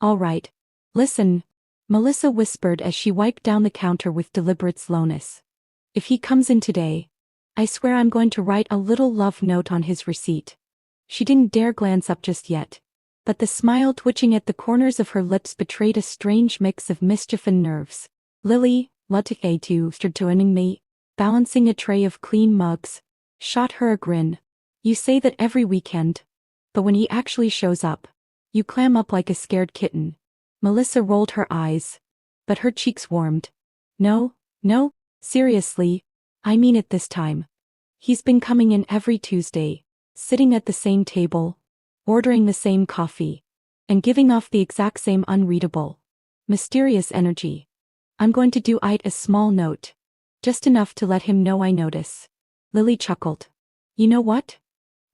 All right. Listen, Melissa whispered as she wiped down the counter with deliberate slowness. If he comes in today, I swear I'm going to write a little love note on his receipt. She didn't dare glance up just yet, but the smile twitching at the corners of her lips betrayed a strange mix of mischief and nerves. Lily, joining me, balancing a tray of clean mugs, shot her a grin. You say that every weekend, but when he actually shows up, you clam up like a scared kitten. Melissa rolled her eyes, but her cheeks warmed. No, seriously, I mean it this time. He's been coming in every Tuesday, sitting at the same table, ordering the same coffee, and giving off the exact same unreadable, mysterious energy. I'm going to do it a small note, just enough to let him know I notice. Lily chuckled. You know what?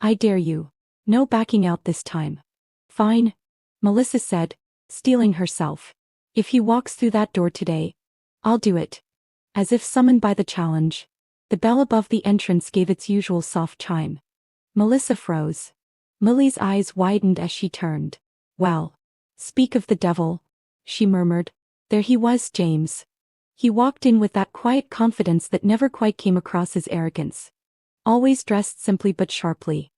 I dare you. No backing out this time. Fine, Melissa said, steeling herself. If he walks through that door today, I'll do it. As if summoned by the challenge, the bell above the entrance gave its usual soft chime. Melissa froze. Lily's eyes widened as she turned. Well, speak of the devil, she murmured. There he was, James. He walked in with that quiet confidence that never quite came across as arrogance. Always dressed simply but sharply.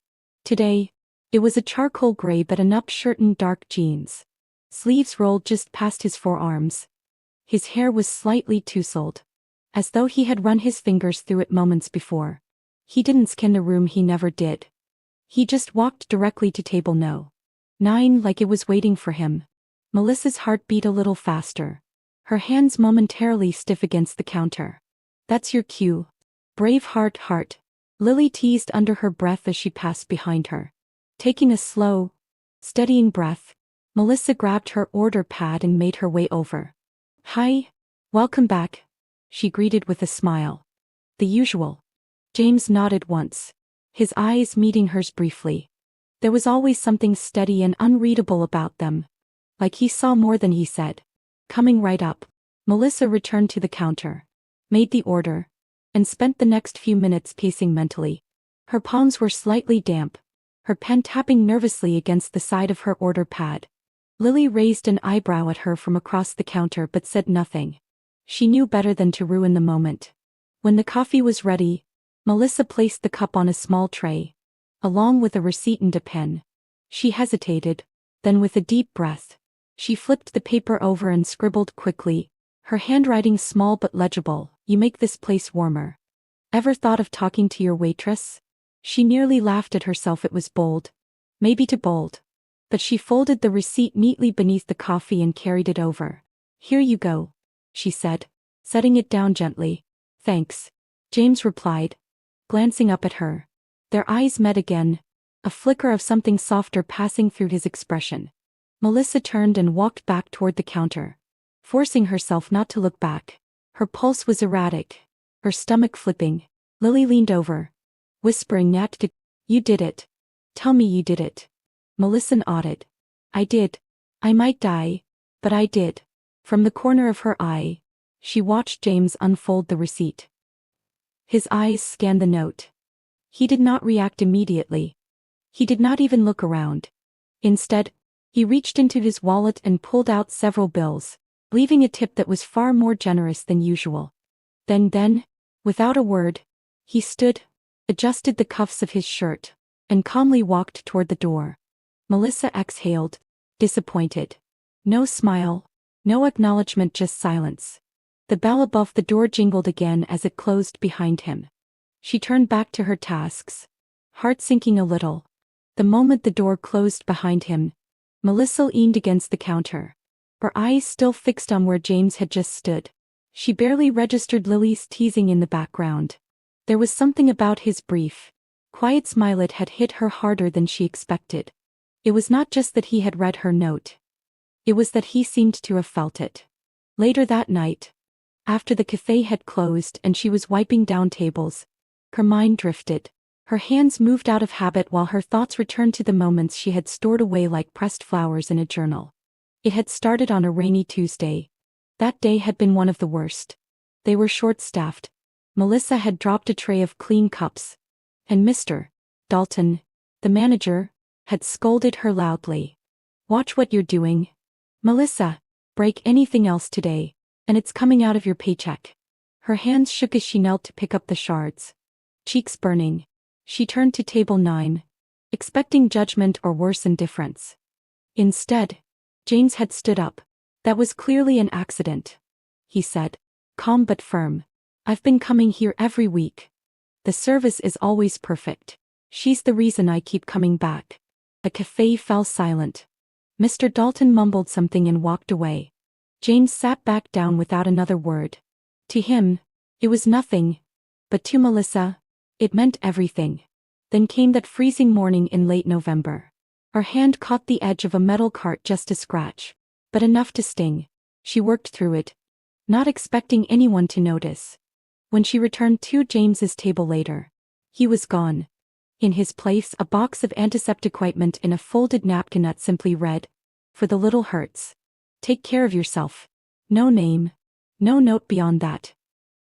Today, it was a charcoal gray button-up shirt and dark jeans. Sleeves rolled just past his forearms. His hair was slightly tousled, as though he had run his fingers through it moments before. He didn't scan the room, he never did. He just walked directly to table No. 9 like it was waiting for him. Melissa's heart beat a little faster. Her hands momentarily stiff against the counter. That's your cue. Brave heart, Lily teased under her breath as she passed behind her. Taking a slow, steadying breath, Melissa grabbed her order pad and made her way over. Hi, welcome back, she greeted with a smile. The usual. James nodded once, his eyes meeting hers briefly. There was always something steady and unreadable about them, like he saw more than he said. Coming right up, Melissa returned to the counter, made the order, and spent the next few minutes pacing mentally. Her palms were slightly damp, her pen tapping nervously against the side of her order pad. Lily raised an eyebrow at her from across the counter but said nothing. She knew better than to ruin the moment. When the coffee was ready, Melissa placed the cup on a small tray, along with a receipt and a pen. She hesitated, then with a deep breath, she flipped the paper over and scribbled quickly, her handwriting small but legible. You make this place warmer. Ever thought of talking to your waitress? She nearly laughed at herself. It was bold. Maybe too bold. But she folded the receipt neatly beneath the coffee and carried it over. Here you go, she said, setting it down gently. Thanks, James replied, glancing up at her. Their eyes met again, a flicker of something softer passing through his expression. Melissa turned and walked back toward the counter, forcing herself not to look back. Her pulse was erratic, her stomach flipping. Lily leaned over, whispering, You did it. Tell me you did it. Melissa nodded. I did. I might die, but I did. From the corner of her eye, she watched James unfold the receipt. His eyes scanned the note. He did not react immediately. He did not even look around. Instead, he reached into his wallet and pulled out several bills, leaving a tip that was far more generous than usual. Then, without a word, he stood, adjusted the cuffs of his shirt, and calmly walked toward the door. Melissa exhaled, disappointed. No smile, no acknowledgement, just silence. The bell above the door jingled again as it closed behind him. She turned back to her tasks, heart sinking a little. The moment the door closed behind him, Melissa leaned against the counter, her eyes still fixed on where James had just stood. She barely registered Lily's teasing in the background. There was something about his brief, quiet smile that had hit her harder than she expected. It was not just that he had read her note. It was that he seemed to have felt it. Later that night, after the cafe had closed and she was wiping down tables, her mind drifted. Her hands moved out of habit while her thoughts returned to the moments she had stored away like pressed flowers in a journal. It had started on a rainy Tuesday. That day had been one of the worst. They were short-staffed. Melissa had dropped a tray of clean cups, and Mr. Dalton, the manager, had scolded her loudly. Watch what you're doing. Melissa, break anything else today, and it's coming out of your paycheck. Her hands shook as she knelt to pick up the shards. Cheeks burning, she turned to table 9, expecting judgment or worse indifference. Instead, James had stood up. That was clearly an accident, he said, calm but firm. I've been coming here every week. The service is always perfect. She's the reason I keep coming back. The cafe fell silent. Mr. Dalton mumbled something and walked away. James sat back down without another word. To him, it was nothing. But to Melissa, it meant everything. Then came that freezing morning in late November. Her hand caught the edge of a metal cart just a scratch, but enough to sting. She worked through it, not expecting anyone to notice. When she returned to James's table later, he was gone. In his place, a box of antiseptic ointment in a folded napkin that simply read, "For the little hurts. Take care of yourself." No name. No note beyond that.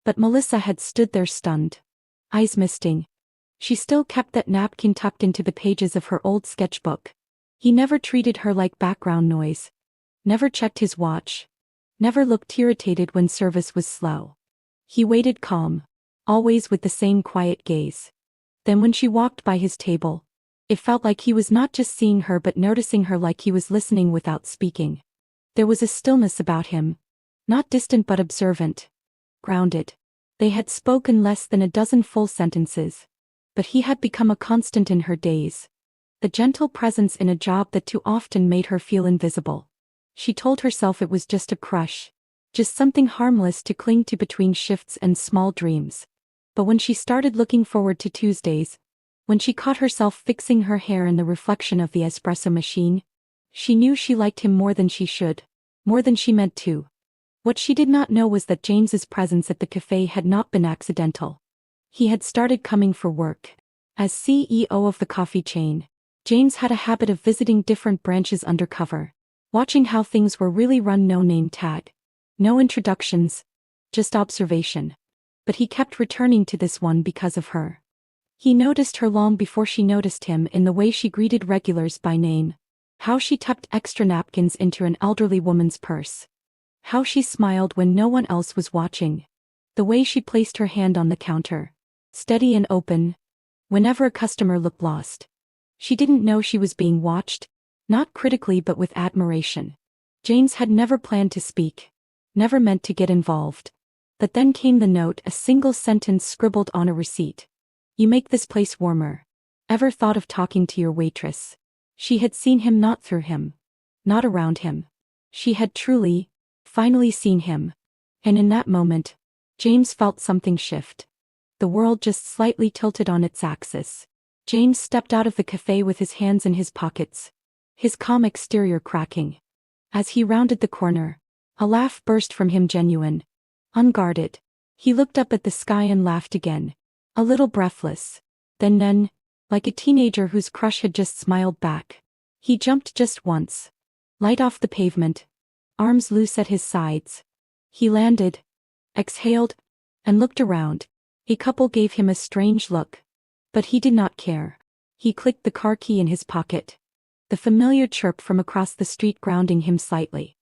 But Melissa had stood there stunned, eyes misting. She still kept that napkin tucked into the pages of her old sketchbook. He never treated her like background noise. Never checked his watch. Never looked irritated when service was slow. He waited calm, always with the same quiet gaze. Then when she walked by his table, it felt like he was not just seeing her but noticing her, like he was listening without speaking. There was a stillness about him, not distant but observant. Grounded. They had spoken less than a dozen full sentences, but he had become a constant in her days. The gentle presence in a job that too often made her feel invisible. She told herself it was just a crush, just something harmless to cling to between shifts and small dreams. But when she started looking forward to Tuesdays, when she caught herself fixing her hair in the reflection of the espresso machine, she knew she liked him more than she should, more than she meant to. What she did not know was that James's presence at the cafe had not been accidental. He had started coming for work. As CEO of the coffee chain, James had a habit of visiting different branches undercover, watching how things were really run. No name tag, no introductions, just observation. But he kept returning to this one because of her. He noticed her long before she noticed him, in the way she greeted regulars by name, how she tucked extra napkins into an elderly woman's purse, how she smiled when no one else was watching, the way she placed her hand on the counter, steady and open, whenever a customer looked lost. She didn't know she was being watched, not critically but with admiration. James had never planned to speak, never meant to get involved. But then came the note, a single sentence scribbled on a receipt. "You make this place warmer. Ever thought of talking to your waitress?" She had seen him, not through him, not around him. She had truly, finally seen him. And in that moment, James felt something shift. The world just slightly tilted on its axis. James stepped out of the cafe with his hands in his pockets, his calm exterior cracking. As he rounded the corner, a laugh burst from him, genuine, unguarded. He looked up at the sky and laughed again, a little breathless. Then, like a teenager whose crush had just smiled back, he jumped just once, light off the pavement, arms loose at his sides. He landed, exhaled, and looked around. A couple gave him a strange look, but he did not care. He clicked the car key in his pocket, the familiar chirp from across the street grounding him slightly.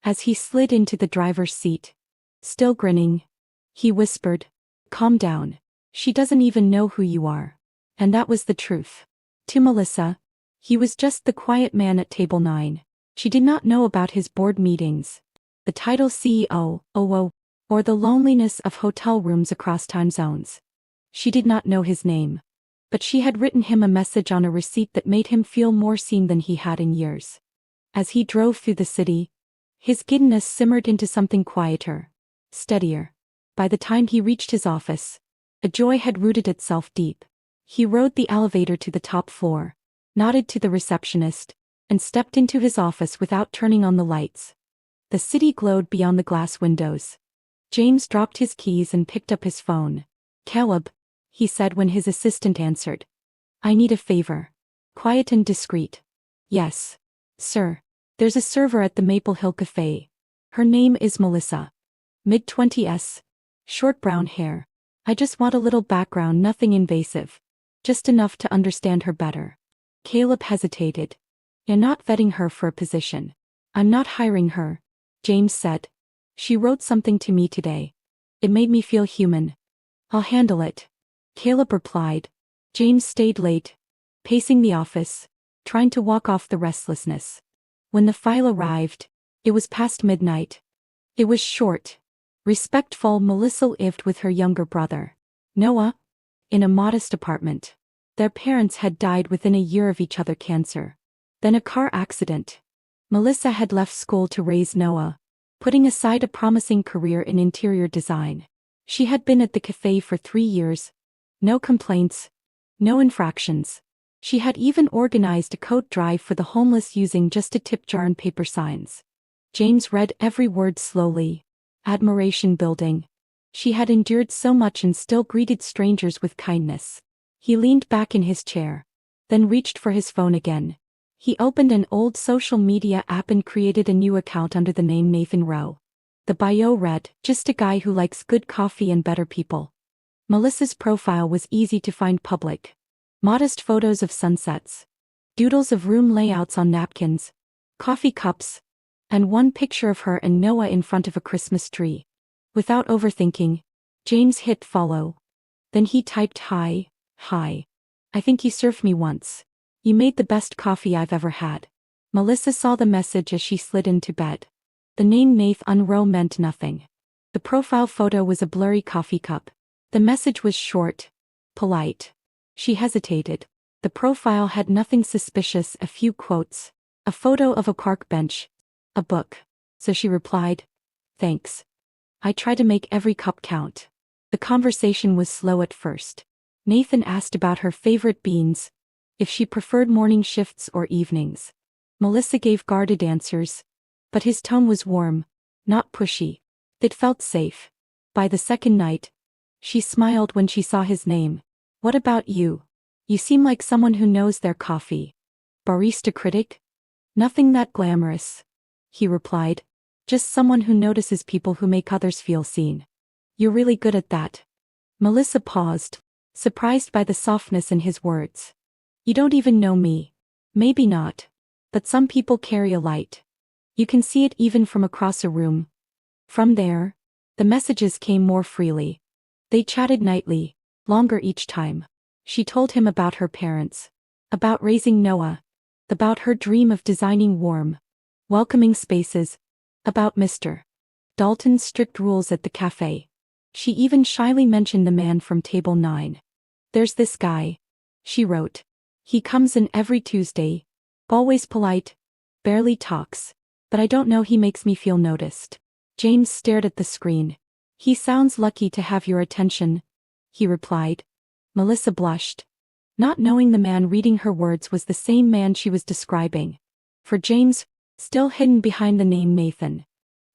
As he slid into the driver's seat, still grinning, he whispered, "Calm down. She doesn't even know who you are." And that was the truth. To Melissa, he was just the quiet man at table 9. She did not know about his board meetings, the title CEO, or the loneliness of hotel rooms across time zones. She did not know his name. But she had written him a message on a receipt that made him feel more seen than he had in years. As he drove through the city, his giddiness simmered into something quieter, steadier. By the time he reached his office, a joy had rooted itself deep. He rode the elevator to the top floor, nodded to the receptionist, and stepped into his office without turning on the lights. The city glowed beyond the glass windows. James dropped his keys and picked up his phone. "Caleb," he said when his assistant answered. "I need a favor." Quiet and discreet. "Yes, sir. There's a server at the Maple Hill Cafe. Her name is Melissa. Mid-20s. Short brown hair. I just want a little background, nothing invasive. Just enough to understand her better." Caleb hesitated. "You're not vetting her for a position. I'm not hiring her, James said. She wrote something to me today. It made me feel human. I'll handle it, Caleb replied. James stayed late, pacing the office, trying to walk off the restlessness. When the file arrived, it was past midnight. It was short, respectful. Melissa lived with her younger brother, Noah, in a modest apartment. Their parents had died within a year of each other cancer. Then a car accident. Melissa had left school to raise Noah, putting aside a promising career in interior design. She had been at the cafe for 3 years. No complaints, no infractions. She had even organized a coat drive for the homeless using just a tip jar and paper signs. James read every word slowly, admiration building. She had endured so much and still greeted strangers with kindness. He leaned back in his chair, then reached for his phone again. He opened an old social media app and created a new account under the name Nathan Rowe. The bio read, "Just a guy who likes good coffee and better people." Melissa's profile was easy to find: public. Modest photos of sunsets, doodles of room layouts on napkins, coffee cups, and one picture of her and Noah in front of a Christmas tree. Without overthinking, James hit follow. Then he typed, "Hi, I think you served me once. You made the best coffee I've ever had." Melissa saw the message as she slid into bed. The name Nathan Rowe meant nothing. The profile photo was a blurry coffee cup. The message was short, polite. She hesitated. The profile had nothing suspicious: a few quotes, a photo of a park bench, a book. So she replied, "Thanks. I try to make every cup count." The conversation was slow at first. Nathan asked about her favorite beans, if she preferred morning shifts or evenings. Melissa gave guarded answers, but his tone was warm, not pushy. It felt safe. By the second night, she smiled when she saw his name. "What about you? You seem like someone who knows their coffee." "Barista critic?" "Nothing that glamorous," he replied. "Just someone who notices people who make others feel seen." "You're really good at that." Melissa paused, surprised by the softness in his words. "You don't even know me." "Maybe not. But some people carry a light. You can see it even from across a room." From there, the messages came more freely. They chatted nightly, longer each time. She told him about her parents, about raising Noah, about her dream of designing warm, welcoming spaces, about Mr. Dalton's strict rules at the cafe. She even shyly mentioned the man from Table 9. "There's this guy," she wrote. "He comes in every Tuesday. Always polite, barely talks. But I don't know, he makes me feel noticed." James stared at the screen. "He sounds lucky to have your attention," he replied. Melissa blushed, not knowing the man reading her words was the same man she was describing. For James, still hidden behind the name Nathan.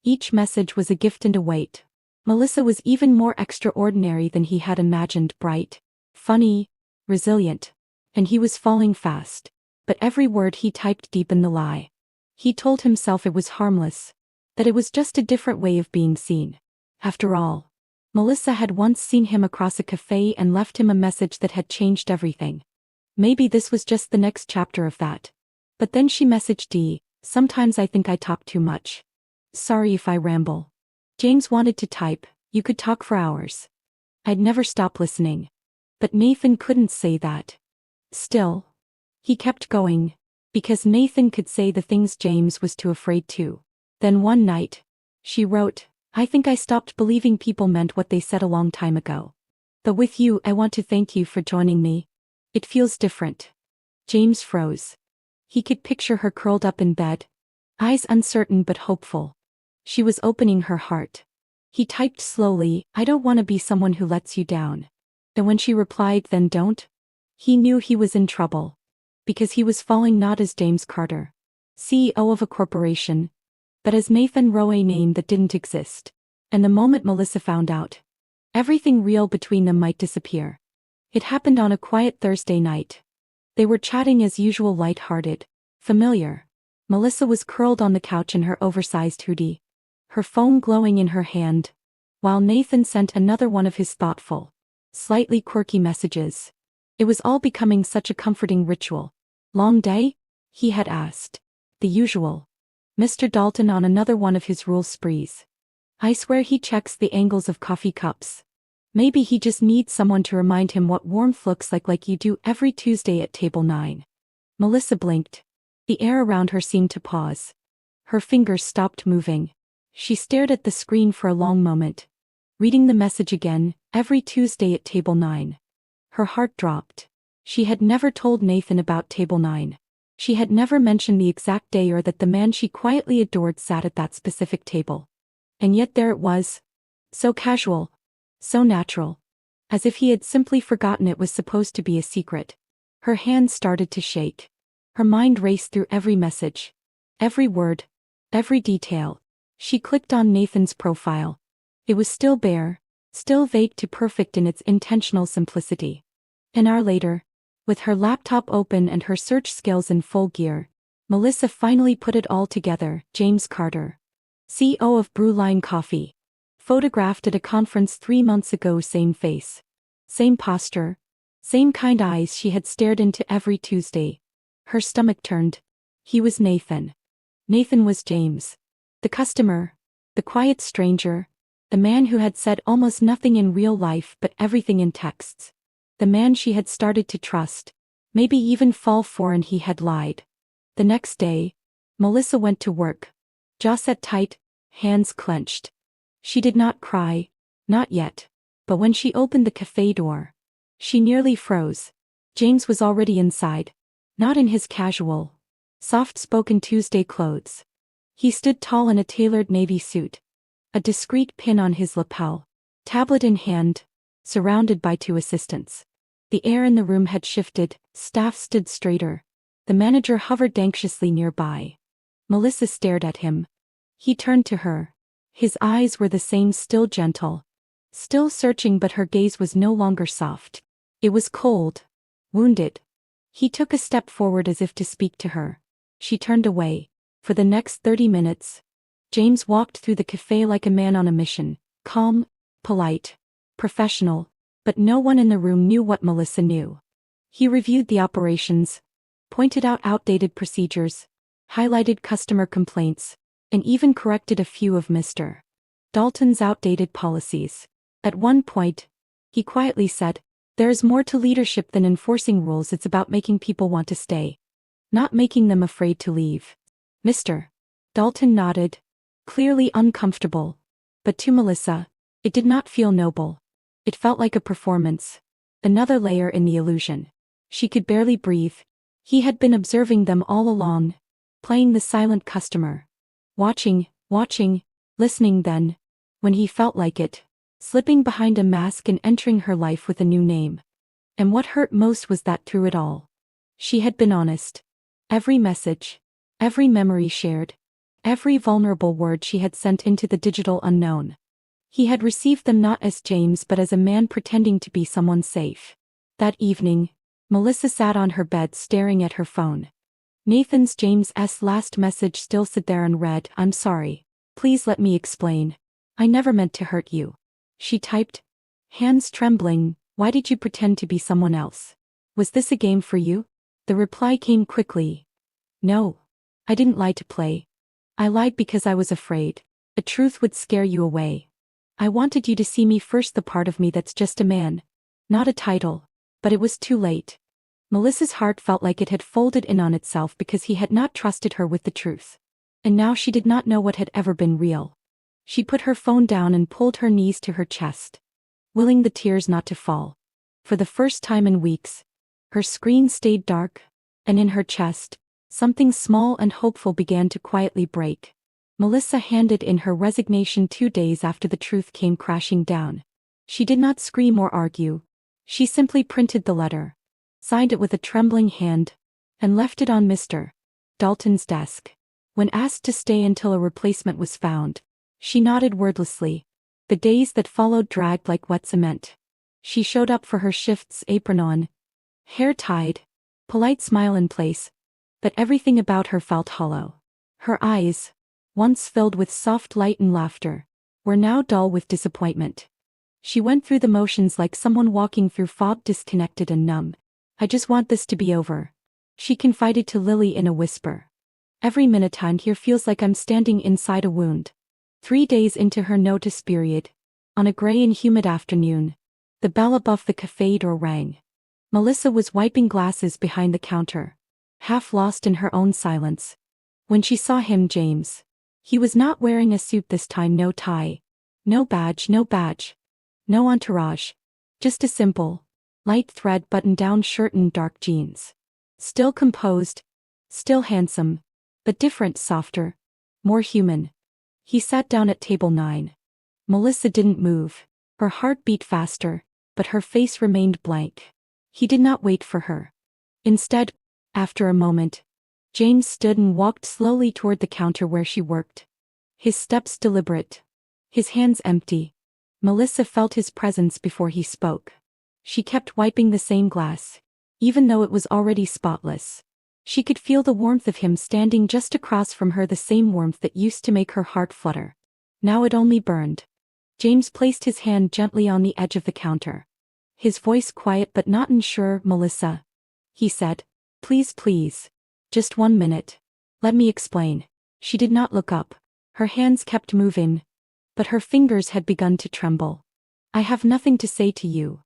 Each message was a gift and a weight. Melissa was even more extraordinary than he had imagined: bright, funny, resilient. And he was falling fast. But every word he typed deepened the lie. He told himself it was harmless, that it was just a different way of being seen. After all, Melissa had once seen him across a cafe and left him a message that had changed everything. Maybe this was just the next chapter of that. But then she messaged Dee, "Sometimes I think I talk too much. Sorry if I ramble." James wanted to type, "You could talk for hours. I'd never stop listening." But Nathan couldn't say that. Still, he kept going, because Nathan could say the things James was too afraid to. Then one night, she wrote, "I think I stopped believing people meant what they said a long time ago. But with you, I want to thank you for joining me. It feels different." James froze. He could picture her curled up in bed, eyes uncertain but hopeful. She was opening her heart. He typed slowly, "I don't want to be someone who lets you down." And when she replied, "Then don't," he knew he was in trouble. Because he was falling not as James Carter, CEO of a corporation, but as Nathan Rowe, a name that didn't exist. And the moment Melissa found out, everything real between them might disappear. It happened on a quiet Thursday night. They were chatting as usual, light-hearted, familiar. Melissa was curled on the couch in her oversized hoodie, her phone glowing in her hand, while Nathan sent another one of his thoughtful, slightly quirky messages. It was all becoming such a comforting ritual. "Long day?" he had asked. "The usual." Mr. Dalton on another one of his rule sprees. I swear he checks the angles of coffee cups. Maybe he just needs someone to remind him what warmth looks like you do every Tuesday at table 9. Melissa blinked. The air around her seemed to pause. Her fingers stopped moving. She stared at the screen for a long moment. Reading the message again, every Tuesday at table 9. Her heart dropped. She had never told Nathan about table 9. She had never mentioned the exact day or that the man she quietly adored sat at that specific table. And yet there it was. So casual. So natural. As if he had simply forgotten it was supposed to be a secret. Her hands started to shake. Her mind raced through every message. Every word. Every detail. She clicked on Nathan's profile. It was still bare. Still vague to perfect in its intentional simplicity. An hour later, with her laptop open and her search skills in full gear, Melissa finally put it all together. James Carter, CEO of Brewline Coffee. Photographed at a conference 3 months ago. Same face. Same posture. Same kind eyes she had stared into every Tuesday. Her stomach turned. He was Nathan. Nathan was James. The customer. The quiet stranger. The man who had said almost nothing in real life but everything in texts. The man she had started to trust. Maybe even fall for, and he had lied. The next day, Melissa went to work. Jaw set tight, hands clenched. She did not cry. Not yet. But when she opened the cafe door, she nearly froze. James was already inside. Not in his casual, soft-spoken Tuesday clothes. He stood tall in a tailored navy suit. A discreet pin on his lapel. Tablet in hand. Surrounded by 2 assistants. The air in the room had shifted. Staff stood straighter. The manager hovered anxiously nearby. Melissa stared at him. He turned to her. His eyes were the same, still gentle. Still searching, but her gaze was no longer soft. It was cold. Wounded. He took a step forward as if to speak to her. She turned away. For the next 30 minutes, James walked through the cafe like a man on a mission. Calm, polite, professional, but no one in the room knew what Melissa knew. He reviewed the operations, pointed out outdated procedures, highlighted customer complaints, and even corrected a few of Mr. Dalton's outdated policies. At one point, he quietly said, "There is more to leadership than enforcing rules. It's about making people want to stay, not making them afraid to leave." Mr. Dalton nodded, clearly uncomfortable. But to Melissa, it did not feel noble. It felt like a performance. Another layer in the illusion. She could barely breathe. He had been observing them all along, playing the silent customer. Watching, listening, then, when he felt like it, slipping behind a mask and entering her life with a new name. And what hurt most was that through it all, she had been honest. Every message, every memory shared, every vulnerable word she had sent into the digital unknown. He had received them not as James but as a man pretending to be someone safe. That evening, Melissa sat on her bed staring at her phone. Nathan's James's last message still sat there unread. "I'm sorry. Please let me explain. I never meant to hurt you," she typed, hands trembling. "Why did you pretend to be someone else? Was this a game for you?" The reply came quickly. "No. I didn't lie to play. I lied because I was afraid a truth would scare you away. I wanted you to see me first, the part of me that's just a man, not a title. But it was too late." Melissa's heart felt like it had folded in on itself because he had not trusted her with the truth. And now she did not know what had ever been real. She put her phone down and pulled her knees to her chest, willing the tears not to fall. For the first time in weeks, her screen stayed dark, and in her chest, something small and hopeful began to quietly break. Melissa handed in her resignation 2 days after the truth came crashing down. She did not scream or argue. She simply printed the letter, signed it with a trembling hand, and left it on Mr. Dalton's desk. When asked to stay until a replacement was found, she nodded wordlessly. The days that followed dragged like wet cement. She showed up for her shifts, apron on, hair tied, polite smile in place, but everything about her felt hollow. Her eyes, once filled with soft light and laughter, were now dull with disappointment. She went through the motions like someone walking through fog, disconnected and numb. "I just want this to be over," she confided to Lily in a whisper. Every minute I'm here feels like I'm standing inside a wound. 3 days into her notice period, on a gray and humid afternoon, the bell above the cafe door rang. Melissa was wiping glasses behind the counter, half lost in her own silence. When she saw him, James. He was not wearing a suit this time, no tie. No badge. No entourage. Just a simple, light thread button-down shirt and dark jeans. Still composed. Still handsome. But different, softer. More human. He sat down at table 9. Melissa didn't move. Her heart beat faster, but her face remained blank. He did not wait for her. Instead, after a moment, James stood and walked slowly toward the counter where she worked. His steps deliberate. His hands empty. Melissa felt his presence before he spoke. She kept wiping the same glass, even though it was already spotless. She could feel the warmth of him standing just across from her, the same warmth that used to make her heart flutter. Now it only burned. James placed his hand gently on the edge of the counter. His voice quiet but not unsure. "Melissa," he said. Please. Just 1 minute. Let me explain." She did not look up. Her hands kept moving, but her fingers had begun to tremble. "I have nothing to say to you,"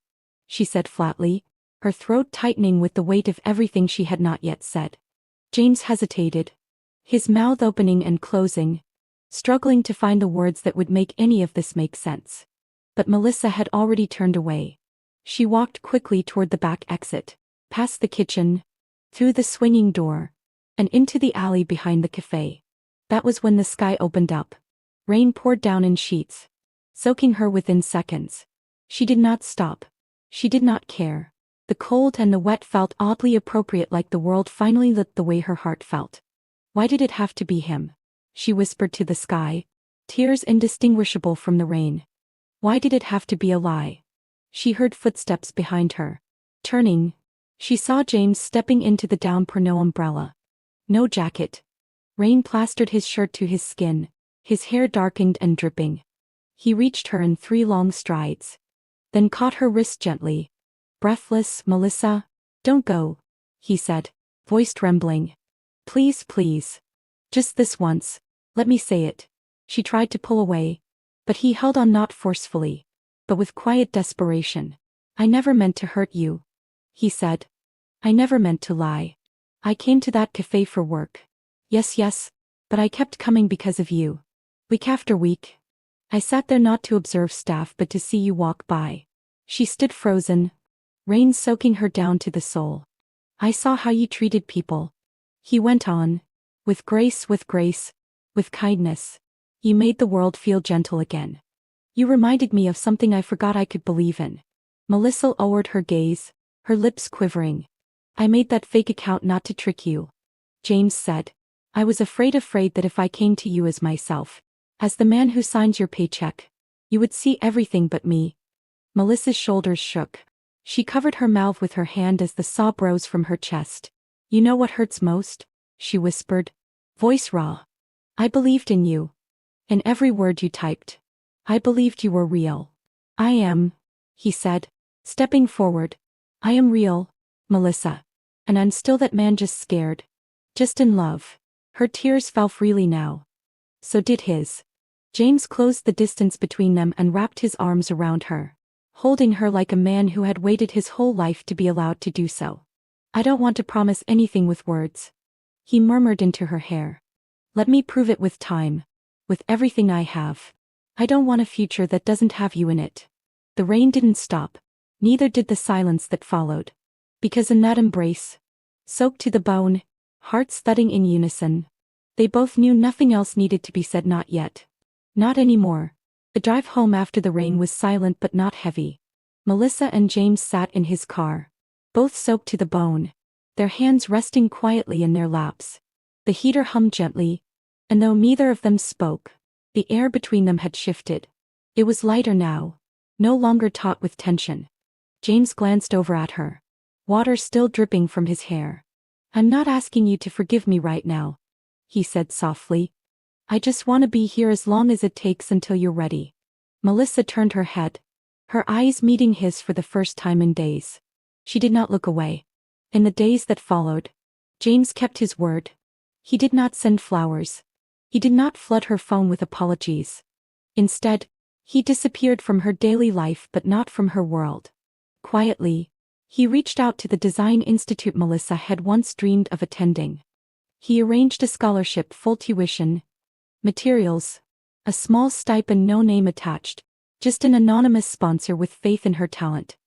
she said flatly, her throat tightening with the weight of everything she had not yet said. James hesitated, his mouth opening and closing, struggling to find the words that would make any of this make sense. But Melissa had already turned away. She walked quickly toward the back exit, past the kitchen, through the swinging door, and into the alley behind the cafe. That was when the sky opened up. Rain poured down in sheets, soaking her within seconds. She did not stop. She did not care. The cold and the wet felt oddly appropriate, like the world finally lit the way her heart felt. Why did it have to be him? She whispered to the sky, tears indistinguishable from the rain. Why did it have to be a lie? She heard footsteps behind her. Turning, she saw James stepping into the downpour. No umbrella. No jacket. Rain plastered his shirt to his skin, his hair darkened and dripping. He reached her in 3 long strides, then caught her wrist gently. Breathless, "Melissa, don't go," he said, voice trembling. Please. Just this once. Let me say it." She tried to pull away, but he held on, not forcefully, but with quiet desperation. "I never meant to hurt you," he said. "I never meant to lie. I came to that cafe for work. Yes, but I kept coming because of you. Week after week. I sat there not to observe staff but to see you walk by." She stood frozen, rain soaking her down to the soul. "I saw how you treated people," he went on, with grace, with kindness. "You made the world feel gentle again. You reminded me of something I forgot I could believe in." Melissa lowered her gaze, her lips quivering. "I made that fake account not to trick you," James said. "I was afraid that if I came to you as myself, as the man who signs your paycheck, you would see everything but me." Melissa's shoulders shook. She covered her mouth with her hand as the sob rose from her chest. "You know what hurts most?" she whispered, voice raw. "I believed in you. In every word you typed. I believed you were real." "I am," he said, stepping forward. "I am real, Melissa. And I'm still that man, just scared. Just in love." Her tears fell freely now. So did his. James closed the distance between them and wrapped his arms around her, holding her like a man who had waited his whole life to be allowed to do so. "I don't want to promise anything with words," he murmured into her hair. "Let me prove it with time, with everything I have. I don't want a future that doesn't have you in it." The rain didn't stop, neither did the silence that followed. Because in that embrace, soaked to the bone, hearts thudding in unison, they both knew nothing else needed to be said. Not yet. Not anymore. The drive home after the rain was silent but not heavy. Melissa and James sat in his car, both soaked to the bone, their hands resting quietly in their laps. The heater hummed gently, and though neither of them spoke, the air between them had shifted. It was lighter now, no longer taut with tension. James glanced over at her, water still dripping from his hair. "I'm not asking you to forgive me right now," he said softly. "I just want to be here as long as it takes until you're ready." Melissa turned her head, her eyes meeting his for the first time in days. She did not look away. In the days that followed, James kept his word. He did not send flowers. He did not flood her phone with apologies. Instead, he disappeared from her daily life but not from her world. Quietly, he reached out to the design institute Melissa had once dreamed of attending. He arranged a scholarship, full tuition, materials, a small stipend, no name attached, just an anonymous sponsor with faith in her talent.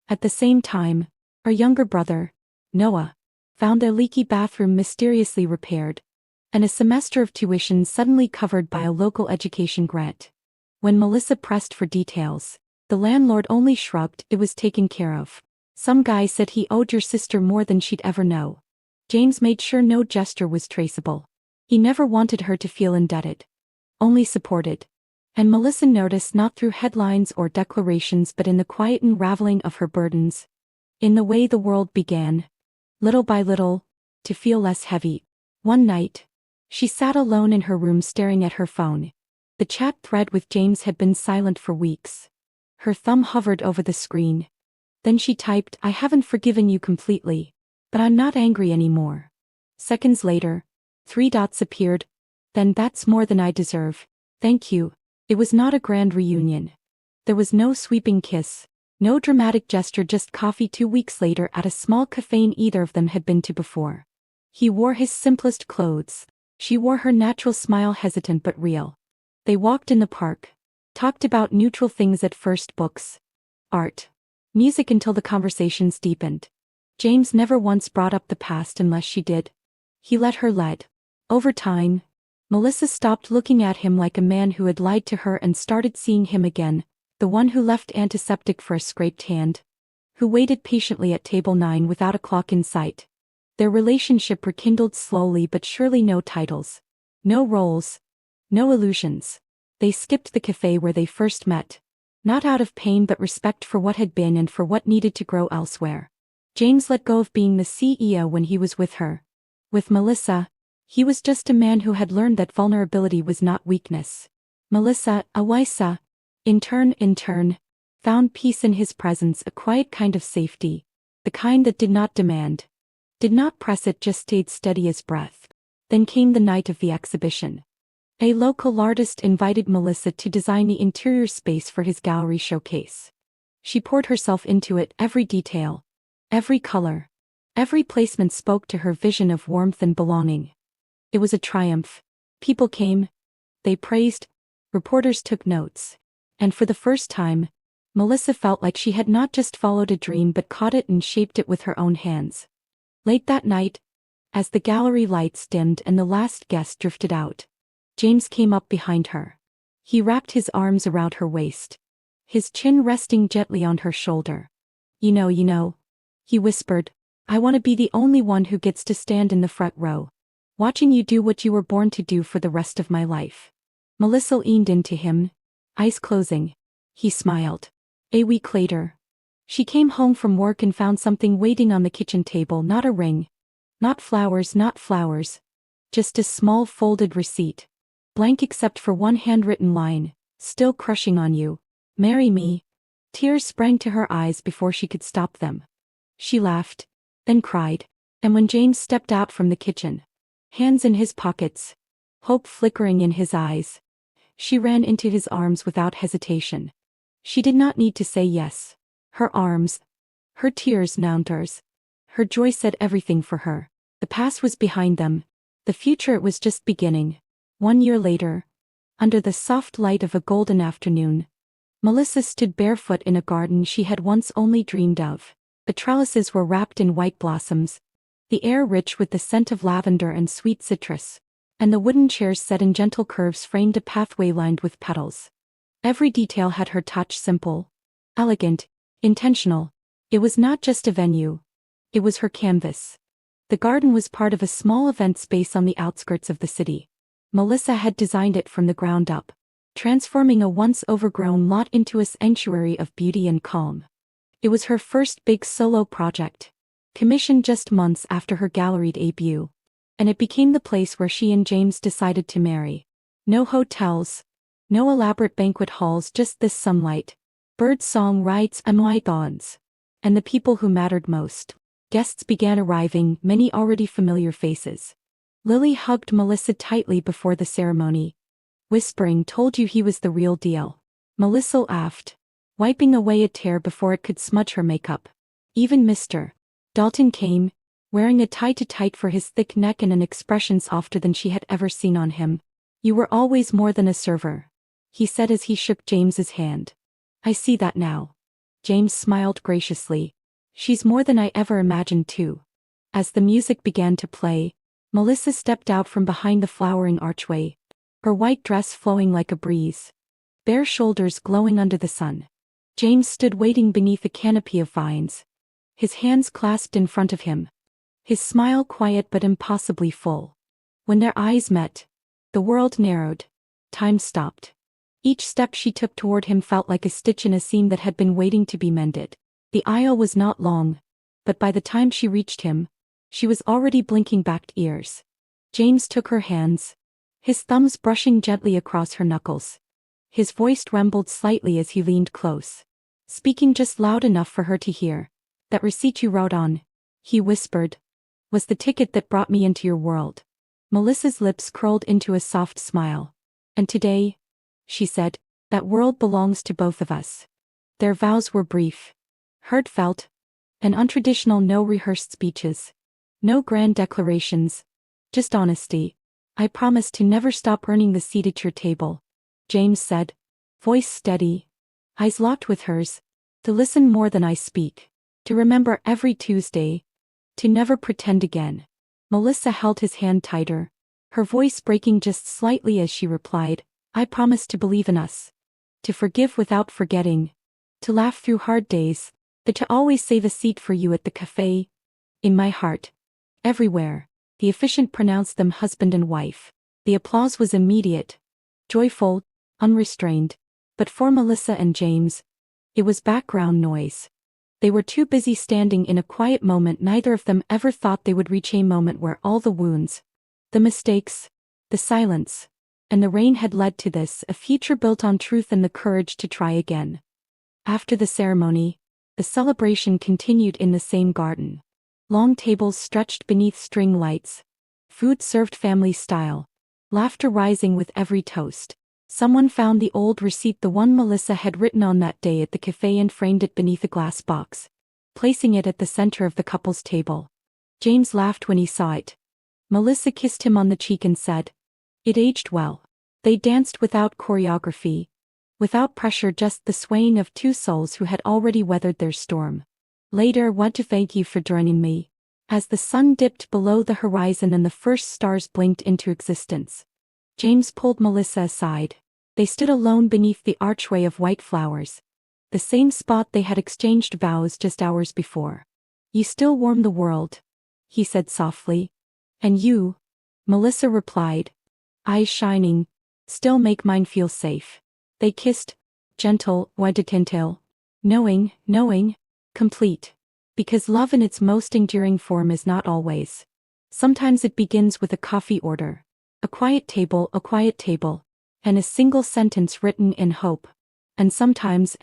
At the same time, her younger brother, Noah, found their leaky bathroom mysteriously repaired, and a semester of tuition suddenly covered by a local education grant. When Melissa pressed for details, the landlord only shrugged. It was taken care of. Some guy said he owed your sister more than she'd ever know. James made sure no gesture was traceable. He never wanted her to feel indebted. Only supported. And Melissa noticed, not through headlines or declarations but in the quiet unraveling of her burdens. In the way the world began, little by little, to feel less heavy. One night, she sat alone in her room staring at her phone. The chat thread with James had been silent for weeks. Her thumb hovered over the screen. Then she typed, "I haven't forgiven you completely, but I'm not angry anymore." Seconds later, 3 dots appeared. "Then that's more than I deserve. Thank you." It was not a grand reunion. There was no sweeping kiss, no dramatic gesture, just coffee 2 weeks later at a small cafe either of them had been to before. He wore his simplest clothes. She wore her natural smile, hesitant but real. They walked in the park, talked about neutral things at first: books, art, music, until the conversations deepened. James never once brought up the past unless she did. He let her lead. Over time, Melissa stopped looking at him like a man who had lied to her and started seeing him again, the one who left antiseptic for a scraped hand, who waited patiently at table 9 without a clock in sight. Their relationship rekindled slowly but surely. No titles, no roles, no illusions. They skipped the cafe where they first met, not out of pain but respect for what had been and for what needed to grow elsewhere. James let go of being the CEO when he was with her. With Melissa, he was just a man who had learned that vulnerability was not weakness. Melissa, Awisa, in turn, found peace in his presence, a quiet kind of safety, the kind that did not demand, did not press it, just stayed steady as breath. Then came the night of the exhibition. A local artist invited Melissa to design the interior space for his gallery showcase. She poured herself into it, every detail, every color, every placement spoke to her vision of warmth and belonging. It was a triumph. People came, they praised, reporters took notes. And for the first time, Melissa felt like she had not just followed a dream but caught it and shaped it with her own hands. Late that night, as the gallery lights dimmed and the last guest drifted out, James came up behind her. He wrapped his arms around her waist, his chin resting gently on her shoulder. You know, he whispered, "I want to be the only one who gets to stand in the front row, watching you do what you were born to do for the rest of my life." Melissa leaned into him, eyes closing. He smiled. A week later, she came home from work and found something waiting on the kitchen table. Not a ring, not flowers, just a small folded receipt, blank except for one handwritten line: "Still crushing on you. Marry me." Tears sprang to her eyes before she could stop them. She laughed, then cried, and when James stepped out from the kitchen, hands in his pockets, hope flickering in his eyes, she ran into his arms without hesitation. She did not need to say yes. Her arms, her tears, hers, her joy said everything for her. The past was behind them. The future, it was just beginning. 1 year later, under the soft light of a golden afternoon, Melissa stood barefoot in a garden she had once only dreamed of. The trellises were wrapped in white blossoms, the air rich with the scent of lavender and sweet citrus, and the wooden chairs set in gentle curves framed a pathway lined with petals. Every detail had her touch, simple, elegant, intentional. It was not just a venue. It was her canvas. The garden was part of a small event space on the outskirts of the city. Melissa had designed it from the ground up, transforming a once overgrown lot into a sanctuary of beauty and calm. It was her first big solo project, commissioned just months after her gallery debut, and it became the place where she and James decided to marry. No hotels, no elaborate banquet halls, just this sunlight, bird song, rides, and dawns. And the people who mattered most. Guests began arriving, many already familiar faces. Lily hugged Melissa tightly before the ceremony, whispering, "Told you he was the real deal." Melissa laughed, wiping away a tear before it could smudge her makeup. Even Mr. Dalton came, wearing a tie-to-tight for his thick neck and an expression softer than she had ever seen on him. "You were always more than a server," he said as he shook James's hand. "I see that now." James smiled graciously. "She's more than I ever imagined too." As the music began to play, Melissa stepped out from behind the flowering archway, her white dress flowing like a breeze, bare shoulders glowing under the sun. James stood waiting beneath a canopy of vines, his hands clasped in front of him, his smile quiet but impossibly full. When their eyes met, the world narrowed, time stopped. Each step she took toward him felt like a stitch in a seam that had been waiting to be mended. The aisle was not long, but by the time she reached him, she was already blinking back ears. James took her hands, his thumbs brushing gently across her knuckles. His voice trembled slightly as he leaned close, speaking just loud enough for her to hear. "That receipt you wrote on," he whispered, "was the ticket that brought me into your world." Melissa's lips curled into a soft smile. "And today," she said, "that world belongs to both of us." Their vows were brief, heartfelt, and untraditional. No rehearsed speeches, no grand declarations, just honesty. "I promise to never stop earning the seat at your table," James said, voice steady, eyes locked with hers, "to listen more than I speak, to remember every Tuesday, to never pretend again." Melissa held his hand tighter, her voice breaking just slightly as she replied, "I promise to believe in us, to forgive without forgetting, to laugh through hard days, but to always save a seat for you at the cafe, in my heart, everywhere." The officiant pronounced them husband and wife. The applause was immediate, joyful, unrestrained, but for Melissa and James, it was background noise. They were too busy standing in a quiet moment. Neither of them ever thought they would reach a moment where all the wounds, the mistakes, the silence, and the rain had led to this, a future built on truth and the courage to try again. After the ceremony, the celebration continued in the same garden. Long tables stretched beneath string lights, food served family style, laughter rising with every toast. Someone found the old receipt, the one Melissa had written on that day at the cafe, and framed it beneath a glass box, placing it at the center of the couple's table. James laughed when he saw it. Melissa kissed him on the cheek and said, "It aged well." They danced without choreography, without pressure, just the swaying of two souls who had already weathered their storm. Later, "Want to thank you for joining me." As the sun dipped below the horizon and the first stars blinked into existence, James pulled Melissa aside. They stood alone beneath the archway of white flowers, the same spot they had exchanged vows just hours before. "You still warm the world," he said softly. "And you," Melissa replied, eyes shining, "still make mine feel safe." They kissed, gentle, gentle, knowing, complete. Because love in its most enduring form is not always. Sometimes it begins with a coffee order, a quiet table, and a single sentence written in hope. And sometimes,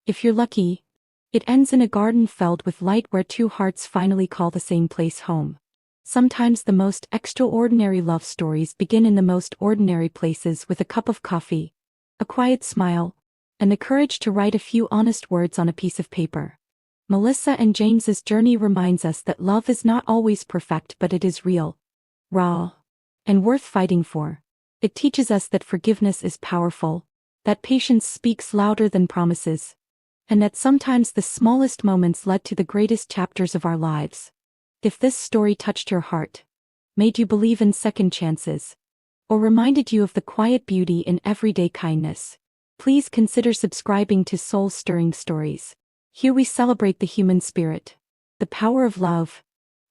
if you're lucky, it ends in a garden filled with light where two hearts finally call the same place home. Sometimes the most extraordinary love stories begin in the most ordinary places, with a cup of coffee, a quiet smile, and the courage to write a few honest words on a piece of paper. Melissa and James's journey reminds us that love is not always perfect, but it is real, raw, and worth fighting for. It teaches us that forgiveness is powerful, that patience speaks louder than promises, and that sometimes the smallest moments led to the greatest chapters of our lives. If this story touched your heart, made you believe in second chances, or reminded you of the quiet beauty in everyday kindness, please consider subscribing to Soul Stirring Stories. Here we celebrate the human spirit, the power of love,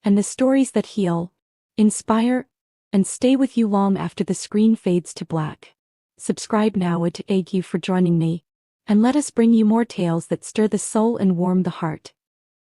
and the stories that heal, inspire, and stay with you long after the screen fades to black. Subscribe now. Thank you for joining me, and let us bring you more tales that stir the soul and warm the heart.